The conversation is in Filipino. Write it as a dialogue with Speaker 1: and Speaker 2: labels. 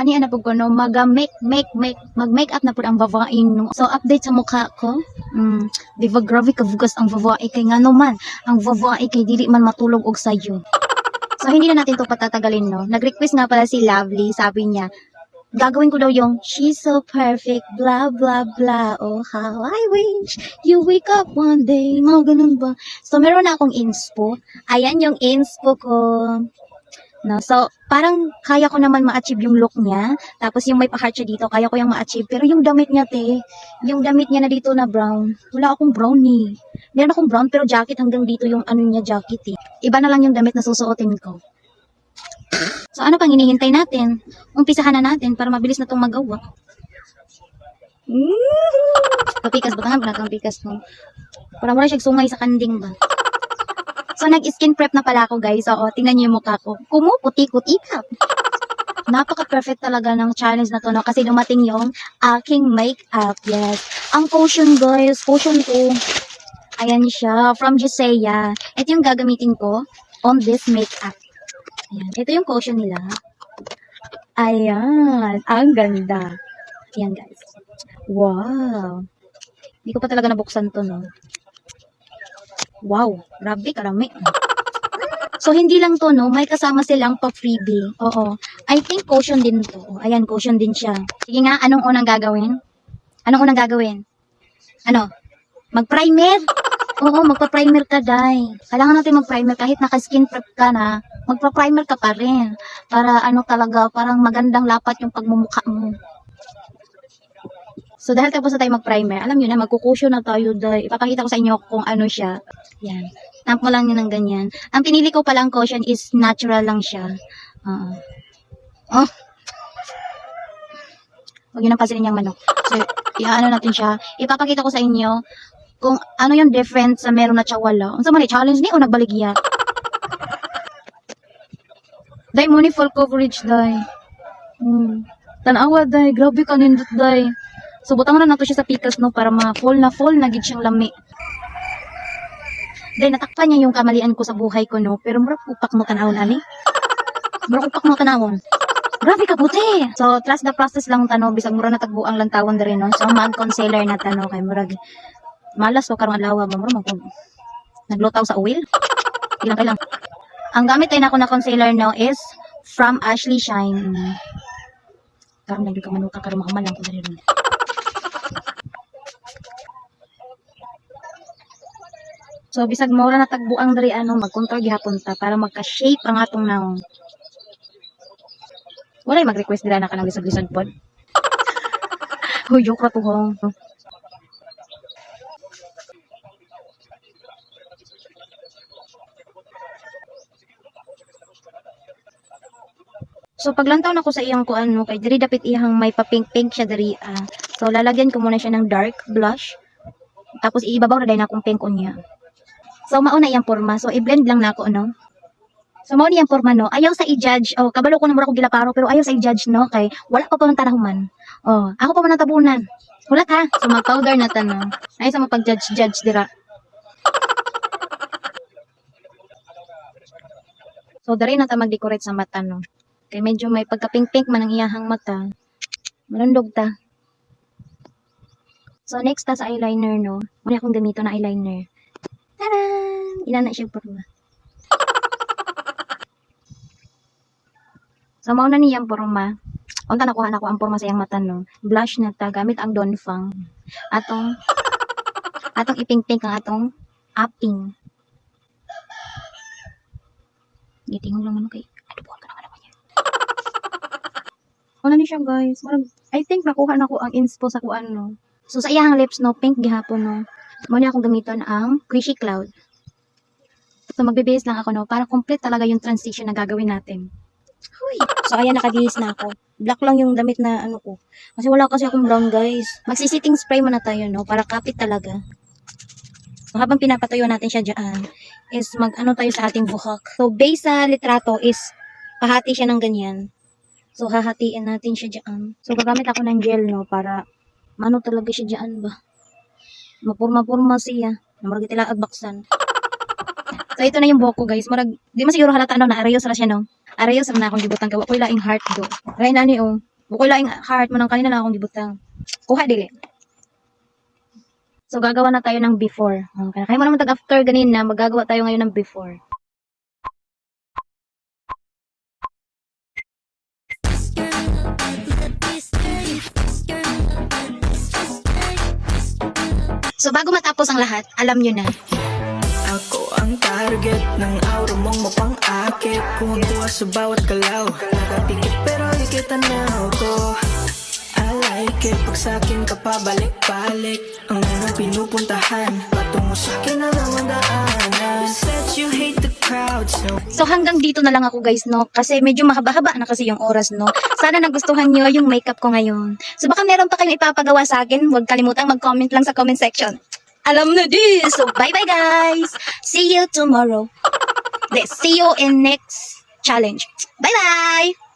Speaker 1: ani ana pud ko no mag-make up na pud ang babae no. So update sa mukha ko. Di ba grabe kabugas ang babae kay ngano man ang babae kay dili man matulog og sayo. So hindi na natin to patatagalin no. Nag-request nga pala si Lovely, sabi niya gagawin ko daw yung she's so perfect, blah, blah, blah. Oh, how I wish you wake up one day. Mga ganun ba? So, meron na akong inspo. Ayan yung inspo ko. No, so, parang kaya ko naman ma-achieve yung look niya. Tapos yung may pa-heart siya dito, kaya ko yung ma-achieve. Pero yung damit niya, yung damit niya na dito na brown, wala akong brown eh. Meron akong brown pero jacket hanggang dito yung ano niya jacket eh. Iba na lang yung damit na susuotin ko. So, ano pang hinihintay natin? Umpisahan na natin para mabilis na itong magawa. Kapikas ba? Tangan ba na itong pikas mo? Para muna siyang sungay sa kanding ba? So, nag-skin prep na pala ako guys. Oo, tingnan niyo yung mukha ko. Kumuputi-kuti ka. Napaka-perfect talaga ng challenge na to, no? Kasi dumating yung aking makeup. Yes. Ang potion guys. Potion ko. Ayan siya. From Jusea. Ito yung gagamitin ko on this makeup. Ayan. Ito yung cushion nila. Ayan. Ang ganda. Ayan, guys. Wow. Hindi ko pa talaga nabuksan to, no? Wow. Grabe, karami. So, hindi lang to, no? May kasama silang pa-freebie. Oo. I think cushion din to. Ayan, cushion din siya. Sige nga, anong unang gagawin? Anong unang gagawin? Ano? Mag-primer? Oo, magpa-primer ka, day. Kailangan natin mag-primer kahit naka-skin prep ka na. Magpa-primer ka pa rin. Para ano talaga, parang magandang lapat yung pagmumukha mo. So, dahil tapos na tayo mag-primer, alam nyo na, magkukusyon na tayo, day. Ipapakita ko sa inyo kung ano siya. Yan. Tamp mo lang yun ng ganyan. Ang pinili ko palang cushion is natural lang siya. Oh. Huwag yun ang pansinin niyang manok. So, iaano natin siya. Ipapakita ko sa inyo kung ano yung difference sa meron at siya wala. Ang sama ni challenge ni o nagbaligya. Day mo ni full coverage, day. Tanawa, day. Grabe ka nindot, day. So, butang na nato siya sa pikas, no, para ma-full na gid siyang lami. Day, natakpan niya yung kamalian ko sa buhay ko, no. Pero murag upak mo tanawon, ani. Murag upak mo tanawon. Grabe ka puti. So, trust the process lang tano. Bisag mura na tagbo ang lantawon diri, no. So, mag-concealer na tano kay murag malas o karong alawa ba mo naglutaw sa oil. Ilang. Ang gamit ay nako na concealer now is from Ashley Shine. Karon lagi ka manuka karon makamalang ko diri ron. So bisag mura na tagbuang diri ano mag-contour gihapon ta para magka-shape ang atong naong. Wala mag-request dira na kanang lisod-lisod pod. Huyok ra tuhong. So paglantaw na ko sa iyang kuan no kay diri dapit iyang may pa-pink siya diri. So lalagyan ko muna siya ng dark blush. Tapos iibabaw na din akong pink unya. So mao na iyang porma. So i-blend lang nako no. So mao ni iyang porma no. Ayaw sa i-judge. Oh, kabalo ko na mura ko gilaparo pero ayaw sa i-judge no kay wala pa man tanahuman. Oh, ako pa man natabunan. Wala ka. So mag-powder na ta no. Ay sa mapag-judge dira. So diri na ta mag-decorate sa mata no. Kaya medyo may pagka-pink-pink man ang iyahang mata. Malandog ta. So, next ta sa eyeliner, no? Muna akong gamito na eyeliner. Taran! Ilan na siya porma. So, mauna niyang porma. Unta nakuha na ko ang porma sa iyang mata, no? Blush na ta. Gamit ang Donfang. Atong ipink-pink ang atong upping. Gitingog lang naman kay. Adubuhan ka naman naman yan. Ano ni siya guys? I think nakuha na ko ang inspo sa kuan no. So sa iyang lips no, pink gihapon no. Muna akong gamiton ang Squishy Cloud. So magbe-base lang ako no para complete talaga yung transition na gagawin natin. Huy. So ayan nakabihis na ako. Black lang yung damit na ano ko. Kasi wala kasi akong brown guys. Magsi-setting spray muna tayo no para kapit talaga. So habang pinapatuyo natin siya diyan is mag-ano tayo sa ating buhok. So base sa litrato is pahati siya ng ganyan. So, hahatiin natin siya dyan. So, gagamit ako ng gel, no, para, mano talaga siya dyan ba? Mapurma-purma siya. Marag itila agbaksan. So, ito na yung buhok ko, guys. Marag, di mo siguro halata, no, na arayos na siya, no? Arayos na akong gibutang gawa ko ilaing heart do. Ray na ni, oh. Bukol laing heart mo ng kanina na akong gibutang. Kuha dili. So gagawa na tayo ng before. Okay. Kaya mo naman tag after ganina, magagawa tayo ngayon ng before. So bago matapos ang lahat, alam nyo na.
Speaker 2: Ako ang target ng aura mong mapang-akit. Kung tuwa sa bawat galaw, nakapikit pero ikita na ako. I like it, pag sa'kin ka pabalik-balik. Ang unang pinupuntahan, patungo sa'kin ang daanan. You said you hate the crowd,
Speaker 1: So hanggang dito na lang ako guys, no? Kasi medyo mahaba-haba na kasi yung oras, no? Sana nagustuhan nyo yung makeup ko ngayon. So baka meron pa kayong ipapagawa sa akin, huwag kalimutang mag-comment lang sa comment section. Alam na this! So bye-bye guys! See you tomorrow. See you in next challenge. Bye-bye!